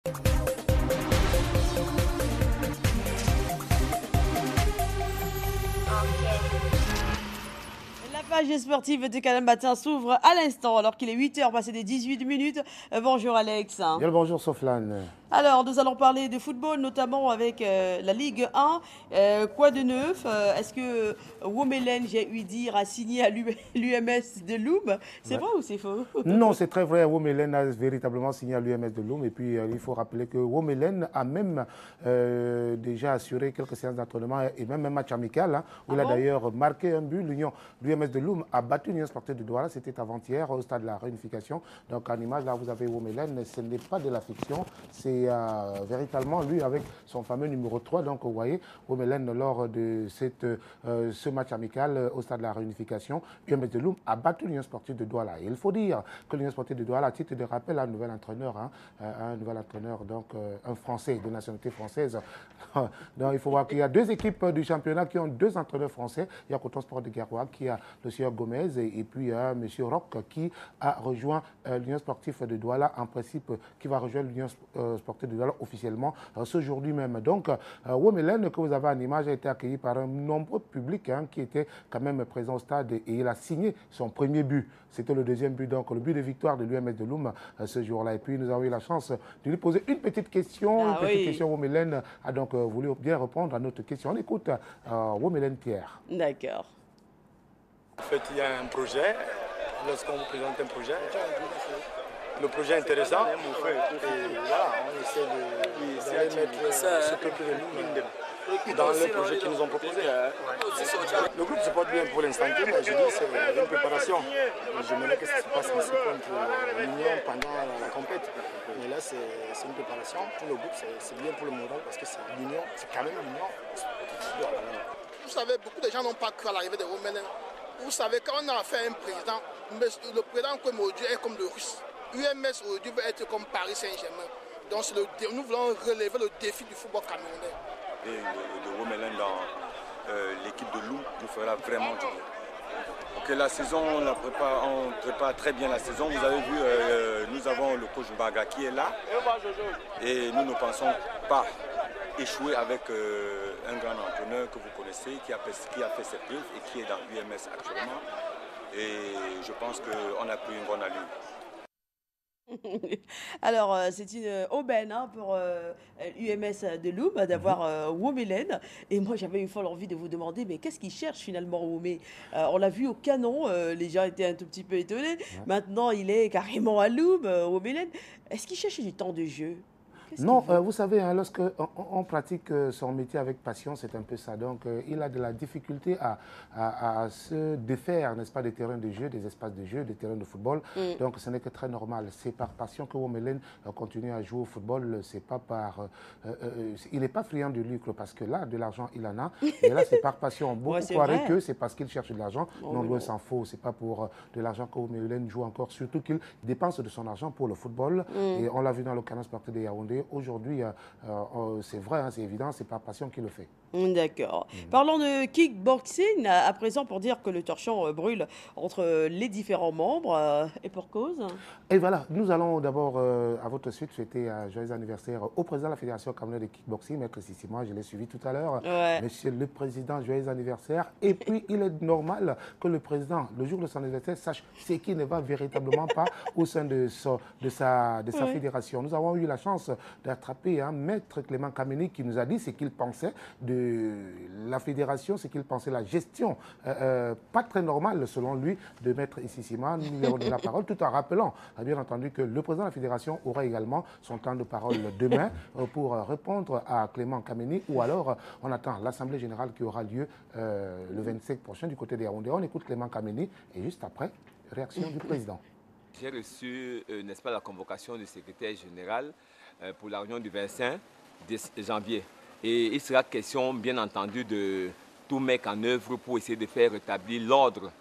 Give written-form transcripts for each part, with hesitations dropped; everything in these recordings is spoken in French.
La page sportive de Canal Matin s'ouvre à l'instant alors qu'il est 8h passé des 18 minutes. Bonjour Alex. Bien le bonjour Soflane. Alors, nous allons parler de football, notamment avec la Ligue 1. Quoi de neuf? Est-ce que Womelen, j'ai eu dire, a signé à l'UMS de Loum? C'est Ouais. vrai ou c'est faux? Non, c'est très vrai. Womelen a véritablement signé à l'UMS de Loum. Et puis, il faut rappeler que Womelen a même déjà assuré quelques séances d'entraînement et même un match amical, hein, où il a d'ailleurs marqué un but. L'UMS de Loum a battu l'Union sportive de Douala. C'était avant-hier au stade de la Réunification. Donc, en image, là, vous avez Womelen. Ce n'est pas de la fiction. C'est véritablement lui avec son fameux numéro 3. Donc, vous voyez, Womelen, lors de ce match amical au stade de la Réunification, l'UMS de Loum a battu l'Union sportive de Douala. Et il faut dire que l'Union sportive de Douala, à titre de rappel, a un nouvel entraîneur, donc un Français de nationalité française. Donc il faut voir qu'il y a deux équipes du championnat qui ont deux entraîneurs français. Il y a Coton Sport de Guerrois qui a le sieur Gomez et puis il y a M. Roch qui a rejoint l'Union sportive de Douala, en principe qui va rejoindre l'Union sportive de Douala officiellement ce jour même. Donc Womelen, que vous avez en image, a été accueilli par un nombreux public qui était quand même présent au stade et il a signé son premier but. C'était le deuxième but, donc le but de victoire de l'UMS de Loum ce jour-là. Et puis nous avons eu la chance de lui poser une petite question. Womelen a donc voulu bien répondre à notre question. On écoute Womelen Pierre. D'accord. En fait, il y a un projet. Lorsqu'on vous présente un projet, le projet est intéressant. Et voilà, on essaie de mettre ce peuple de Loum dans le projet qu'ils nous ont proposé. Le groupe se porte bien pour l'instant, mais je dis c'est une préparation. J'aimerais que ça se passe ici contre l'Union pendant la compétition. Mais là, c'est une préparation. Pour le groupe, c'est bien pour le moral parce que c'est l'Union, c'est quand même l'Union. Vous savez, beaucoup de gens n'ont pas cru à l'arrivée de Womelen. Vous savez, quand on a fait un président, le président comme aujourd'hui est comme le Russe. UMS aujourd'hui veut être comme Paris Saint-Germain. Donc nous voulons relever le défi du football camerounais. De Womelen dans l'équipe de Loum nous fera vraiment du bien. Ok, la saison, on prépare très bien la saison. Vous avez vu, nous avons le coach Baga qui est là. Et nous ne pensons pas échouer avec un grand entraîneur que vous connaissez, qui a fait ses preuves et qui est dans l'UMS actuellement. Et je pense qu'on a pris une bonne allure. Alors, c'est une aubaine pour l'UMS de Loum d'avoir Womelen. Et moi, j'avais une folle envie de vous demander, mais qu'est-ce qu'il cherche finalement, Womé? On l'a vu au Canon, les gens étaient un tout petit peu étonnés. Ouais. Maintenant, il est carrément à Loum, Womelen. Est-ce qu'il cherche du temps de jeu? Non, vous savez, lorsque on pratique son métier avec passion, c'est un peu ça. Donc, il a de la difficulté à se défaire, n'est-ce pas, des terrains de jeu, des espaces de jeu, des terrains de football. Donc, ce n'est que très normal. C'est par passion que Womelen continue à jouer au football. C'est pas par, il n'est pas friand du lucre parce que là, de l'argent, il en a. Et là, c'est par passion. Beaucoup croiraient que c'est parce qu'il cherche de l'argent. Non, loin s'en faut. C'est pas pour de l'argent que Womelen joue encore. Surtout qu'il dépense de son argent pour le football. Et on l'a vu dans le Canal sportif de Yaoundé. Aujourd'hui, c'est vrai, c'est évident, c'est par passion qu'il le fait. D'accord. Parlons de kickboxing à présent pour dire que le torchon brûle entre les différents membres et pour cause. Et voilà, nous allons d'abord à votre suite souhaiter un joyeux anniversaire au président de la Fédération camerounaise de kickboxing, Maître Sissima, je l'ai suivi tout à l'heure. Ouais. Monsieur le Président, joyeux anniversaire. Et puis, il est normal que le Président, le jour de son anniversaire, sache ce qui ne va véritablement pas au sein de sa fédération. Nous avons eu la chance d'attraper Maître Clément Kameni qui nous a dit ce qu'il pensait de la fédération, ce qu'il pensait la gestion pas très normale selon lui de Maître Sissima. Nous lui avons donné la parole tout en rappelant bien entendu que le président de la fédération aura également son temps de parole demain pour répondre à Clément Kameni ou alors on attend l'Assemblée générale qui aura lieu le 25 prochain du côté des Yaoundé. On écoute Clément Kameni et juste après, réaction du président. J'ai reçu, n'est-ce pas, la convocation du secrétaire général pour la réunion du 25 janvier. Et il sera question, bien entendu, de tout mettre en œuvre pour essayer de faire rétablir l'ordre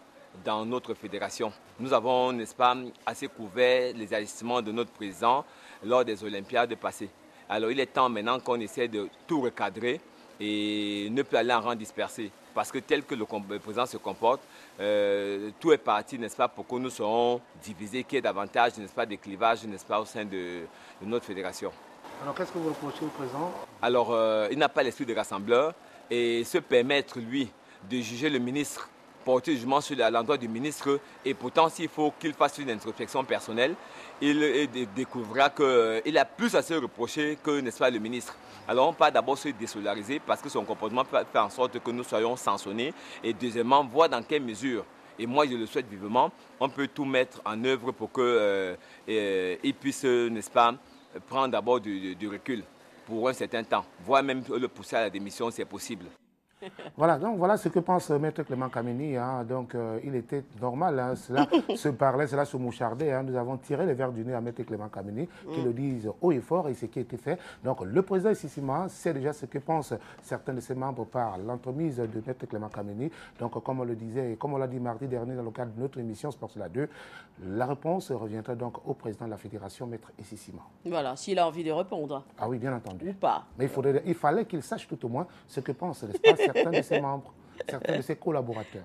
dans notre fédération. Nous avons, n'est-ce pas, assez couvert les agissements de notre président lors des Olympiades passées. Alors il est temps maintenant qu'on essaie de tout recadrer et ne plus aller en rang dispersé. Parce que tel que le président se comporte, tout est parti, n'est-ce pas, pour que nous soyons divisés, qu'il y ait davantage, n'est-ce pas, de clivage, n'est-ce pas, au sein de notre fédération. Alors, qu'est-ce que vous reprochez au président? Alors, il n'a pas l'esprit de rassembleur et se permettre, lui, de juger le ministre, porter jugement sur l'endroit du ministre. Et pourtant, s'il faut qu'il fasse une introspection personnelle, il découvrira qu'il a plus à se reprocher que, n'est-ce pas, le ministre. Alors, on peut d'abord se désolidariser parce que son comportement peut faire en sorte que nous soyons sanctionnés. Et deuxièmement, voir dans quelle mesure, et moi je le souhaite vivement, on peut tout mettre en œuvre pour qu'il puisse, n'est-ce pas, prendre d'abord du recul pour un certain temps, voire même le pousser à la démission si c'est possible. Voilà, donc voilà ce que pense Maître Clément Kameni. Hein. Donc il était normal, hein. Cela se parlait, cela se mouchardait. Hein. Nous avons tiré les verres du nez à Maître Clément Kameni, qui le disent haut et fort, et ce qui a été fait. Donc le président Sissima sait déjà ce que pensent certains de ses membres par l'entremise de Maître Clément Kameni. Donc comme on le disait, et comme on l'a dit mardi dernier dans le cadre de notre émission Sportsla 2, la réponse reviendra donc au président de la fédération, Maître Sissima. Voilà, s'il a envie de répondre. Ah oui, bien entendu. Ou pas. Mais il fallait qu'il sache tout au moins ce que pensent, n'est-ce pas, certains de ses membres, certains de ses collaborateurs.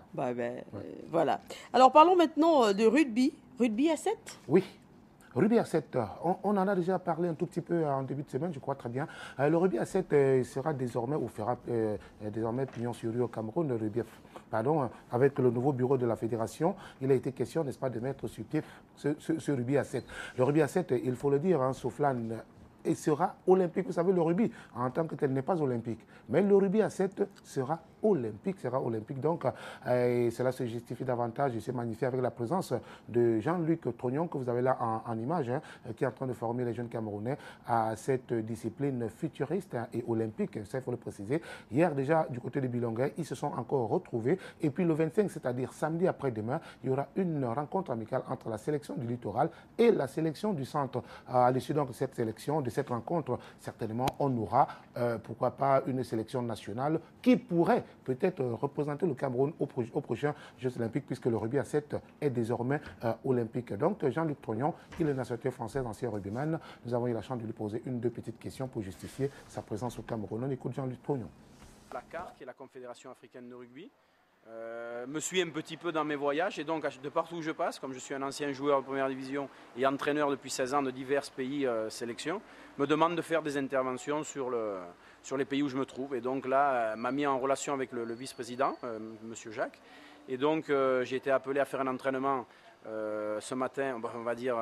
Voilà. Alors parlons maintenant de rugby. Rugby à 7 ? Oui. Rugby à 7, on en a déjà parlé un tout petit peu en début de semaine, je crois très bien. Le rugby à 7 sera désormais, ou fera désormais pignon sur rue au Cameroun, le rugby, avec le nouveau bureau de la fédération. Il a été question, n'est-ce pas, de mettre sur pied ce rugby à 7. Le rugby à 7, il faut le dire, hein, Souflane, et sera olympique. Vous savez, le rugby, en tant que tel, n'est pas olympique. Mais le rugby à 7 sera olympique. Donc, cela se justifie davantage et c'est magnifié avec la présence de Jean-Luc Trognon, que vous avez là en image, hein, qui est en train de former les jeunes Camerounais à cette discipline futuriste et olympique. Ça, il faut le préciser. Hier, déjà, du côté de Bilongué, ils se sont encore retrouvés. Et puis, le 25, c'est-à-dire samedi après-demain, il y aura une rencontre amicale entre la sélection du littoral et la sélection du centre. À l'issue donc de cette sélection, de cette rencontre, certainement, on aura, pourquoi pas, une sélection nationale qui pourrait peut-être représenter le Cameroun au prochain Jeux olympiques, puisque le rugby à 7 est désormais olympique. Donc, Jean-Luc Trognon, qui est le nationalité française, ancien rugbyman, nous avons eu la chance de lui poser une ou deux petites questions pour justifier sa présence au Cameroun. On écoute Jean-Luc Trognon. La CAR, qui est la Confédération africaine de rugby, me suit un petit peu dans mes voyages et donc de partout où je passe, comme je suis un ancien joueur de première division et entraîneur depuis 16 ans de divers pays sélections, me demande de faire des interventions sur les pays où je me trouve. Et donc là, m'a mis en relation avec le vice-président, monsieur Jacques. Et donc j'ai été appelé à faire un entraînement ce matin, on va dire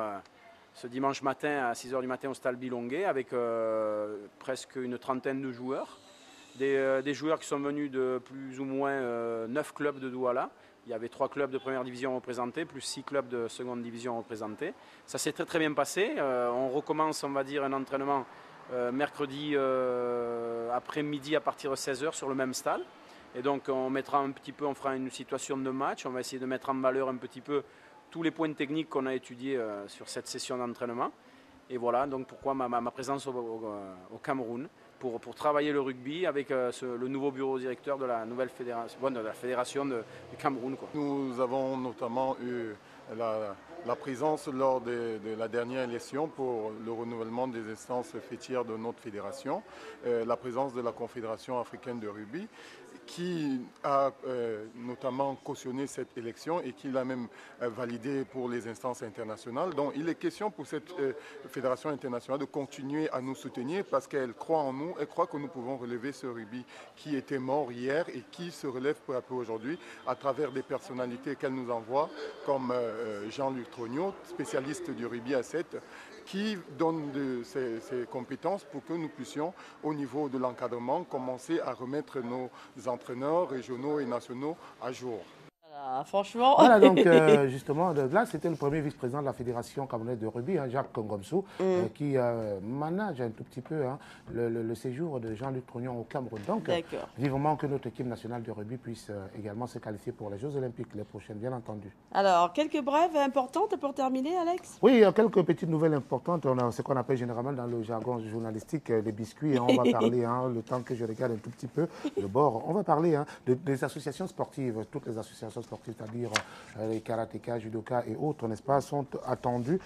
ce dimanche matin à 6 h du matin au stade Bilongué avec presque une trentaine de joueurs. Des joueurs qui sont venus de plus ou moins 9 clubs de Douala. Il y avait 3 clubs de première division représentés, plus 6 clubs de seconde division représentés. Ça s'est très très bien passé. On recommence, on va dire, un entraînement mercredi après-midi à partir de 16 h sur le même stade. Et donc on fera une situation de match. On va essayer de mettre en valeur un petit peu tous les points techniques qu'on a étudiés sur cette session d'entraînement. Et voilà, donc pourquoi ma présence au Cameroun. Pour travailler le rugby avec le nouveau bureau directeur de la nouvelle fédération, de la fédération du Cameroun. Quoi. Nous avons notamment eu la présence lors de la dernière élection pour le renouvellement des instances fêtières de notre fédération, la présence de la Confédération africaine de rugby, qui a notamment cautionné cette élection et qui l'a même validée pour les instances internationales. Donc il est question pour cette fédération internationale de continuer à nous soutenir parce qu'elle croit en nous, elle croit que nous pouvons relever ce rugby qui était mort hier et qui se relève peu à peu aujourd'hui à travers des personnalités qu'elle nous envoie, comme Jean-Luc Trognon, spécialiste du rugby à 7, qui donne ses compétences pour que nous puissions, au niveau de l'encadrement, commencer à remettre nos entraîneurs régionaux et nationaux à jour. Franchement. Voilà, donc justement, là, c'était le premier vice-président de la Fédération camerounaise de rugby, hein, Jacques Kongomsou, qui manage un tout petit peu le séjour de Jean-Luc Trognon au Cameroun. Donc, vivement que notre équipe nationale de rugby puisse également se qualifier pour les Jeux olympiques les prochaines, bien entendu. Alors, quelques brèves importantes pour terminer, Alex? Oui, quelques petites nouvelles importantes. On a ce qu'on appelle généralement dans le jargon journalistique des biscuits. On va parler, le temps que je regarde un tout petit peu le bord, on va parler des associations sportives, toutes les associations sportives sportifs, c'est-à-dire les karatékas, judokas et autres, n'est-ce pas, sont attendus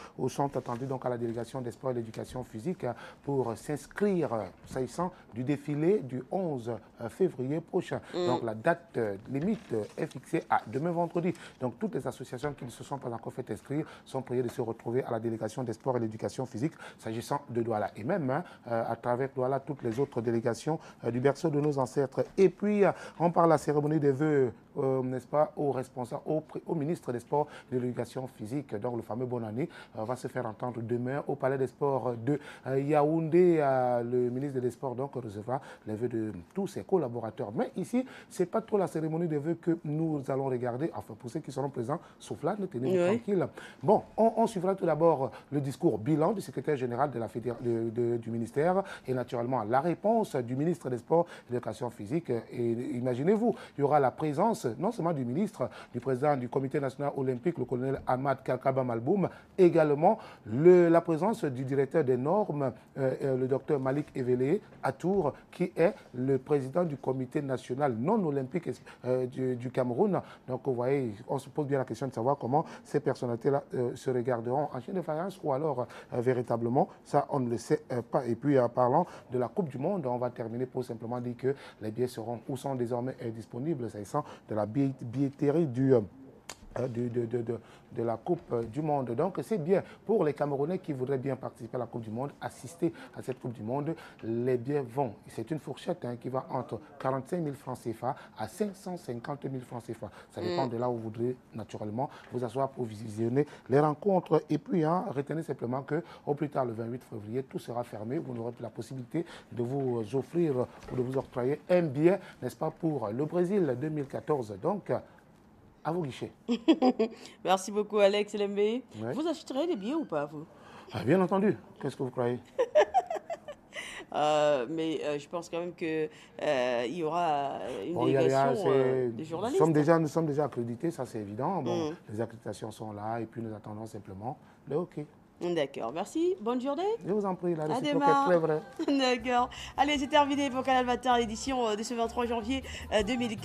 donc à la délégation des sports et de l'éducation physique pour s'inscrire, s'agissant du défilé du 11 février prochain. Donc la date limite est fixée à demain vendredi. Donc toutes les associations qui ne se sont pas encore fait inscrire sont priées de se retrouver à la délégation des sports et de l'éducation physique s'agissant de Douala. Et même à travers Douala, toutes les autres délégations du berceau de nos ancêtres. Et puis, on parle de la cérémonie des vœux, n'est-ce pas, au responsable, au ministre des Sports et de l'Éducation physique, donc le fameux Bonne Année, va se faire entendre demain au Palais des Sports de Yaoundé. Le ministre des Sports donc recevra les vœux de tous ses collaborateurs. Mais ici, ce n'est pas trop la cérémonie des vœux que nous allons regarder. Enfin, pour ceux qui seront présents, sauf là, tenez-vous tranquille. Bon, on suivra tout d'abord le discours bilan du secrétaire général de du ministère et naturellement la réponse du ministre des Sports et de l'Éducation physique. Et imaginez-vous, il y aura la présence non seulement du ministre, du président du Comité national olympique, le colonel Ahmad Kakaba Malboum, également la présence du directeur des normes, le docteur Malik Evele Atour, qui est le président du Comité national non olympique du Cameroun. Donc vous voyez, on se pose bien la question de savoir comment ces personnalités-là se regarderont en chien de faïence ou alors véritablement, ça on ne le sait pas. Et puis en parlant de la Coupe du Monde, on va terminer pour simplement dire que les billets seront ou sont désormais disponibles, s'agissant de la billetterie de la Coupe du Monde. Donc c'est bien pour les Camerounais qui voudraient bien participer à la Coupe du Monde, assister à cette Coupe du Monde. Les billets vont, c'est une fourchette qui va entre 45 000 francs CFA à 550 000 francs CFA. Ça dépend de là où vous voudrez naturellement vous asseoir pour visionner les rencontres. Et puis, retenez simplement qu'au plus tard, le 28 février, tout sera fermé. Vous n'aurez plus la possibilité de vous offrir ou de vous octroyer un billet, n'est-ce pas, pour le Brésil 2014. Donc, à vos guichets. Merci beaucoup, Alex Lembe. Ouais. Vous achèterez des billets ou pas, vous? Bien entendu. Qu'est-ce que vous croyez? Mais je pense quand même qu'il y aura une délégation des journalistes. Nous sommes déjà accrédités, ça c'est évident. Bon, les accréditations sont là et puis nous attendons simplement le hockey. D'accord, merci. Bonne journée. Je vous en prie, la réciproque est très vraie. D'accord. Allez, c'est terminé pour Canal Matin, l'édition de ce 23 janvier 2004.